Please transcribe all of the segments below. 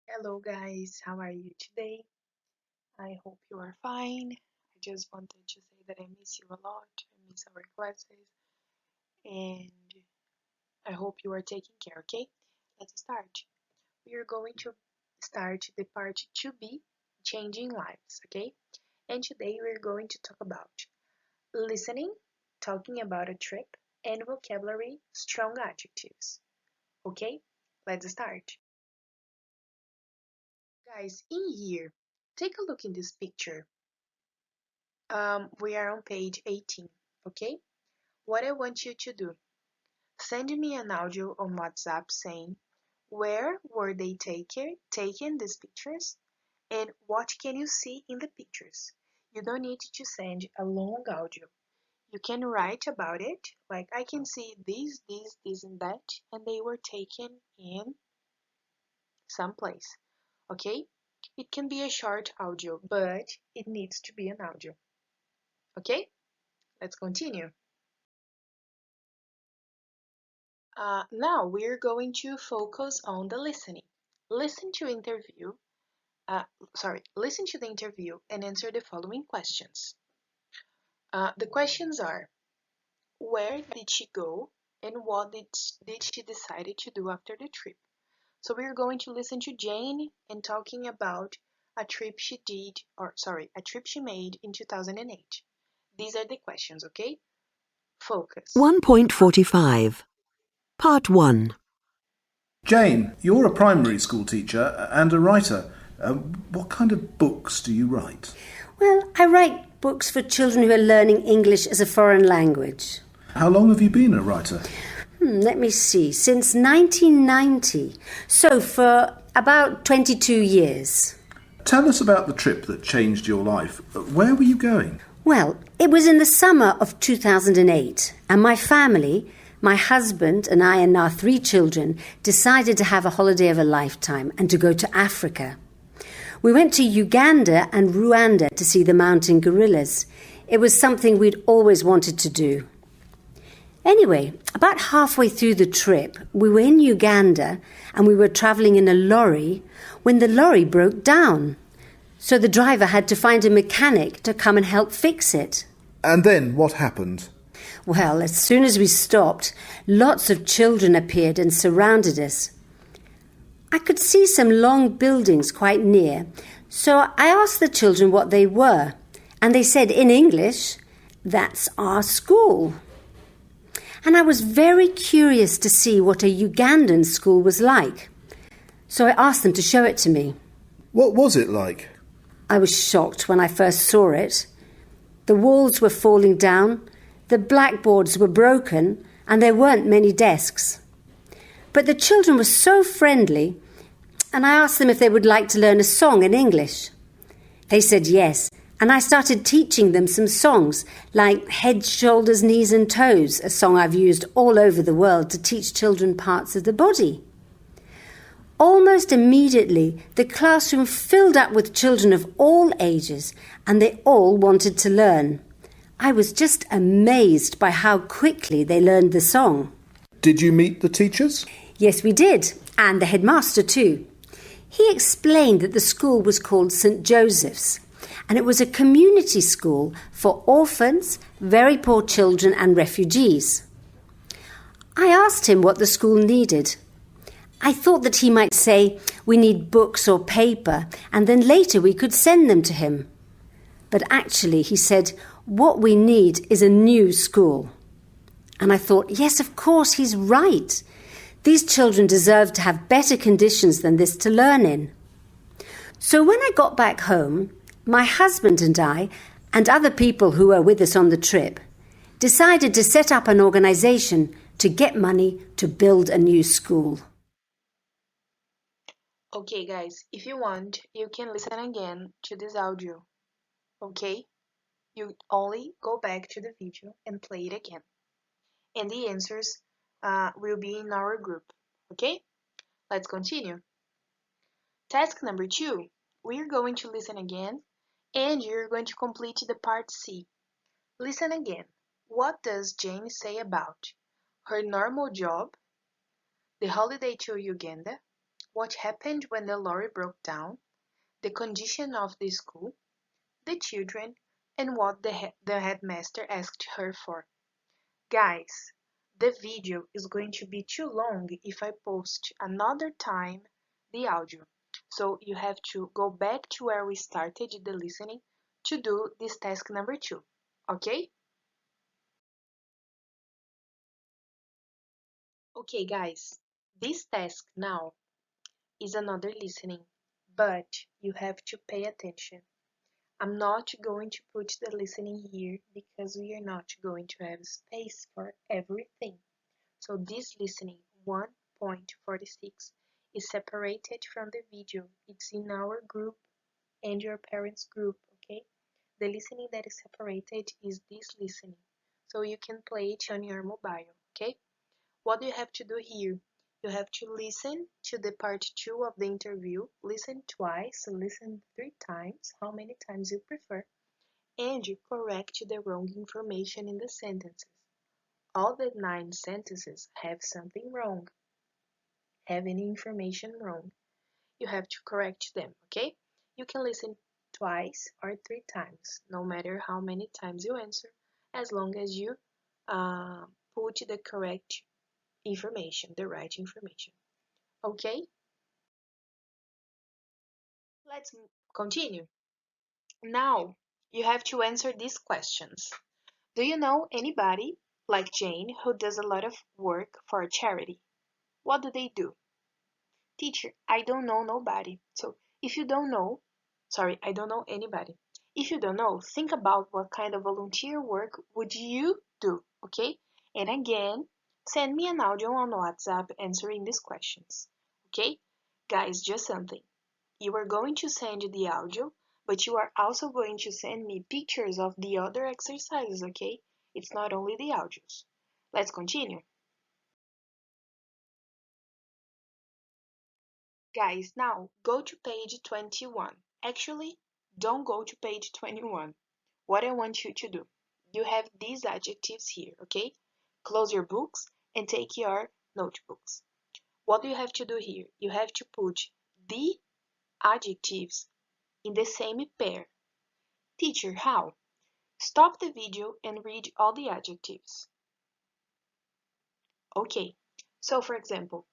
Hello guys, how are you today? I hope you are fine. I just wanted to say that I miss you a lot. I miss our classes and I hope you are taking care, okay? Let's start. We are going to start the part 2B, changing lives, okay? And today we're going to talk about listening, talking about a trip, and vocabulary, strong adjectives. Okay? Let's start. Guys, in here, take a look in this picture. We are on page 18, okay? What I want you to do, send me an audio on WhatsApp saying where were they taken these pictures and what can you see in the pictures. You don't need to send a long audio. You can write about it, like I can see this and that, and they were taken in some place, okay? It can be a short audio, but it needs to be an audio, okay? Let's continue. Now we're going to focus on the listening. Listen to interview. Listen to the interview and answer the following questions. The questions are: where did she go, and what did she decided to do after the trip? So we're going to listen to Jane and talking about a trip she made in 2008. These are the questions, okay? Focus. 1.45 Part 1 Jane, you're a primary school teacher and a writer. What kind of books do you write? Well, I write books for children who are learning English as a foreign language. How long have you been a writer? Let me see, since 1990. So for about 22 years. Tell us about the trip that changed your life. Where were you going? Well, it was in the summer of 2008, and my family, my husband and I and our 3 children, decided to have a holiday of a lifetime and to go to Africa. We went to Uganda and Rwanda to see the mountain gorillas. It was something we'd always wanted to do. Anyway, about halfway through the trip, we were in Uganda and we were travelling in a lorry when the lorry broke down. So the driver had to find a mechanic to come and help fix it. And then what happened? Well, as soon as we stopped, lots of children appeared and surrounded us. I could see some long buildings quite near, so I asked the children what they were, and they said in English, "That's our school." And I was very curious to see what a Ugandan school was like, so I asked them to show it to me. What was it like? I was shocked when I first saw it. The walls were falling down, the blackboards were broken, and there weren't many desks. But the children were so friendly, and I asked them if they would like to learn a song in English. They said yes, and I started teaching them some songs like Head, Shoulders, Knees and Toes, a song I've used all over the world to teach children parts of the body. Almost immediately, the classroom filled up with children of all ages, and they all wanted to learn. I was just amazed by how quickly they learned the song. Did you meet the teachers? Yes, we did, and the headmaster too. He explained that the school was called St. Joseph's, and it was a community school for orphans, very poor children and refugees. I asked him what the school needed. I thought that he might say, "We need books or paper," and then later we could send them to him. But actually, he said, "What we need is a new school." And I thought, yes, of course, he's right. These children deserve to have better conditions than this to learn in. So when I got back home, my husband and I, and other people who were with us on the trip, decided to set up an organisation to get money to build a new school. Okay, guys, if you want, you can listen again to this audio. Okay? You only go back to the video and play it again. And the answers will be in our group. Okay? Let's continue. Task number 2. We're going to listen again and you're going to complete the part C. Listen again. What does Jane say about her normal job, the holiday to Uganda, what happened when the lorry broke down, the condition of the school, the children, and what the headmaster asked her for. Guys, the video is going to be too long if I post another time the audio. So you have to go back to where we started the listening to do this task number 2, okay? Okay, guys, this task now is another listening, but you have to pay attention. I'm not going to put the listening here because we are not going to have space for everything. So this listening 1.46 is separated from the video. It's in our group and your parents' group, okay? The listening that is separated is this listening. So you can play it on your mobile, okay? What do you have to do here? You have to listen to the part 2 of the interview, listen twice, listen 3 times, how many times you prefer, and you correct the wrong information in the sentences. All the 9 sentences have something wrong, have any information wrong. You have to correct them, okay? You can listen twice or 3 times, no matter how many times you answer, as long as you put the correct information, the right information. Okay? Let's continue. Now, you have to answer these questions. Do you know anybody, like Jane, who does a lot of work for a charity? What do they do? Teacher, I don't know nobody. So, if you don't know, sorry, I don't know anybody. If you don't know, think about what kind of volunteer work would you do, okay? And again, send me an audio on WhatsApp answering these questions, okay? Guys, just something. You are going to send the audio, but you are also going to send me pictures of the other exercises, okay? It's not only the audios. Let's continue. Guys, now go to page 21. Actually, don't go to page 21. What I want you to do, you have these adjectives here, okay? Close your books and take your notebooks. What do you have to do here? You have to put the adjectives in the same pair. Teacher, how? Stop the video and read all the adjectives. Okay, so for example,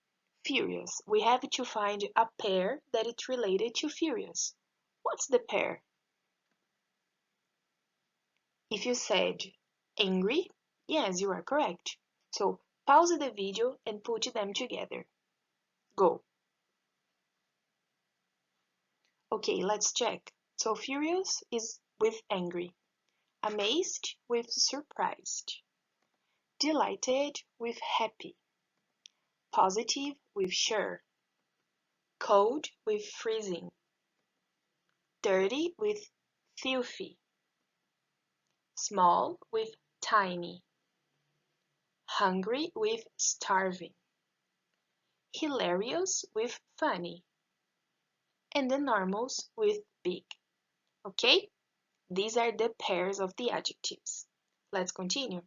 furious. We have to find a pair that is related to furious. What's the pair? If you said angry, yes, you are correct. So pause the video and put them together. Go. Okay, let's check. So furious is with angry, amazed with surprised, delighted with happy, positive with sure, cold with freezing, dirty with filthy, small with tiny, hungry with starving, hilarious with funny, and the normals with big. Okay? These are the pairs of the adjectives. Let's continue.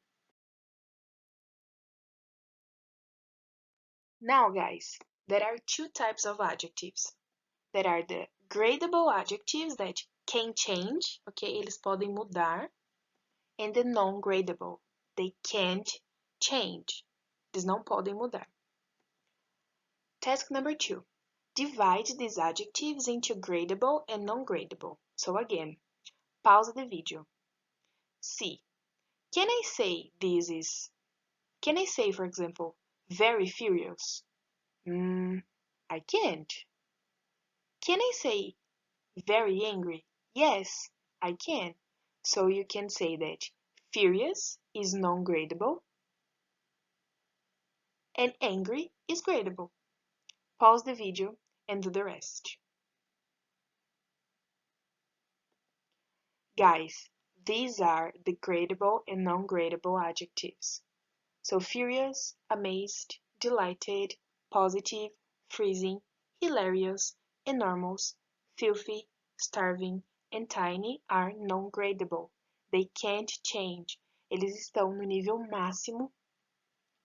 Now, guys, there are 2 types of adjectives. There are the gradable adjectives that can change, okay? Eles podem mudar. And the non-gradable. They can't change. Eles não podem mudar. Task number 2. Divide these adjectives into gradable and non-gradable. So again, pause the video. See, can I say can I say, for example, very furious? I can't. Can I say very angry? Yes, I can. So you can say that furious is non-gradable and angry is gradable. Pause the video and do the rest. Guys, these are the gradable and non-gradable adjectives. So furious, amazed, delighted, positive, freezing, hilarious, enormous, filthy, starving, and tiny are non-gradable. They can't change. Eles estão no nível máximo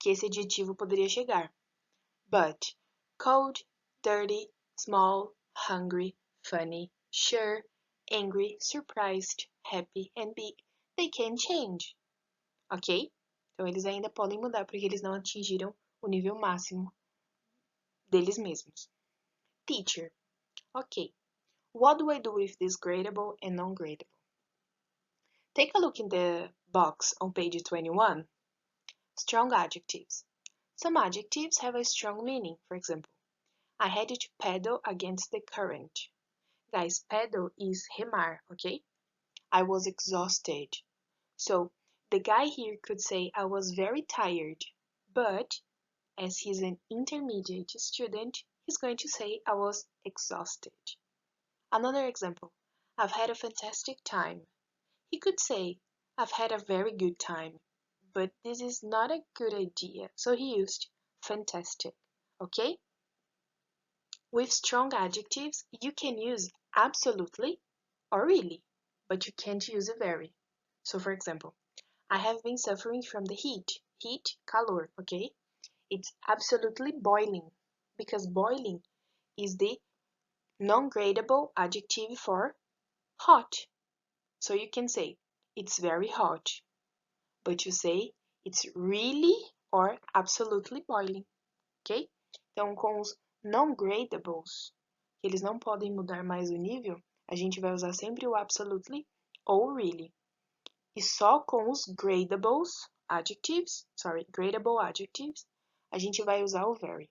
que esse adjetivo poderia chegar. But cold, dirty, small, hungry, funny, sure, angry, surprised, happy and big. They can change. Ok? Então eles ainda podem mudar porque eles não atingiram o nível máximo deles mesmos. Teacher. Ok. What do I do with this gradable and non-gradable? Take a look in the box on page 21. Strong adjectives. Some adjectives have a strong meaning. For example, I had to paddle against the current. Guys, paddle is remar, okay? I was exhausted. So, the guy here could say I was very tired, but as he's an intermediate student, he's going to say I was exhausted. Another example, I've had a fantastic time. He could say, I've had a very good time, but this is not a good idea, so he used fantastic, okay? With strong adjectives, you can use absolutely or really, but you can't use very. So for example, I have been suffering from the heat. Heat, calor, okay? It's absolutely boiling, because boiling is the non-gradable adjective for hot. So you can say, it's very hot, but you say, it's really or absolutely boiling, ok? Então, com os non-gradables, que eles não podem mudar mais o nível, a gente vai usar sempre o absolutely ou really. E só com os gradable adjectives, a gente vai usar o very,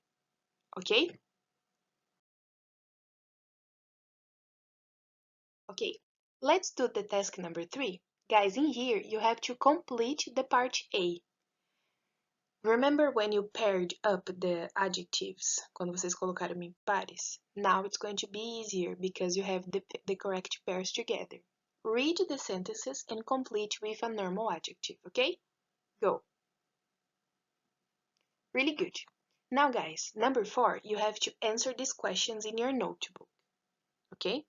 ok? Okay, let's do the task number 3. Guys, in here you have to complete the part A. Remember when you paired up the adjectives, quando vocês colocaram em pares? Now it's going to be easier because you have the correct pairs together. Read the sentences and complete with a normal adjective, okay? Go. Really good. Now guys, number 4, you have to answer these questions in your notebook, okay?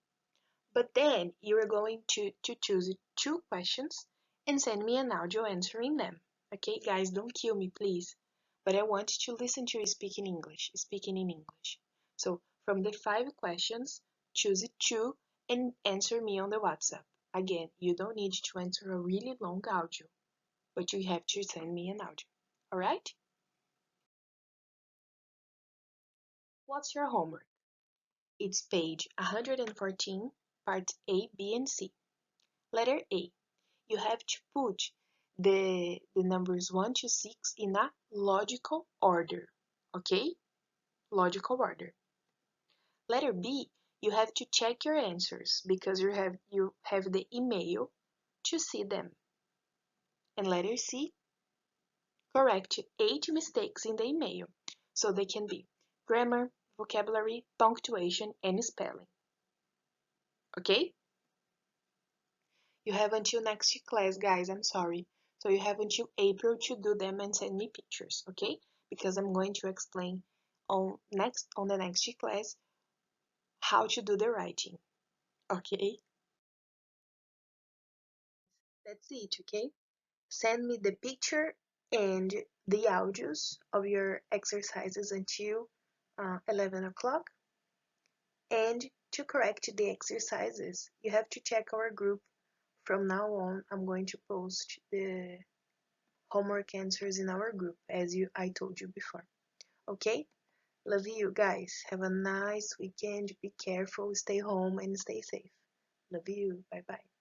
But then you are going to choose 2 questions and send me an audio answering them. Okay, guys, don't kill me, please. But I want to listen to you speaking in English. So from the 5 questions, choose 2 and answer me on the WhatsApp. Again, you don't need to answer a really long audio, but you have to send me an audio. Alright? What's your homework? It's page 114, parts A, B, and C. Letter A. You have to put the numbers 1 to 6 in a logical order, okay? Logical order. Letter B, you have to check your answers because you have the email to see them. And letter C, correct 8 mistakes in the email, so they can be grammar, vocabulary, punctuation, and spelling. Okay? You have until next class, guys, I'm sorry. So you have until April to do them and send me pictures, okay? Because I'm going to explain on the next class how to do the writing, okay? That's it, okay? Send me the picture and the audios of your exercises until 11 o'clock. And to correct the exercises, you have to check our group. From now on, I'm going to post the homework answers in our group, as I told you before. Okay? Love you guys. Have a nice weekend. Be careful, stay home, and stay safe. Love you. Bye bye.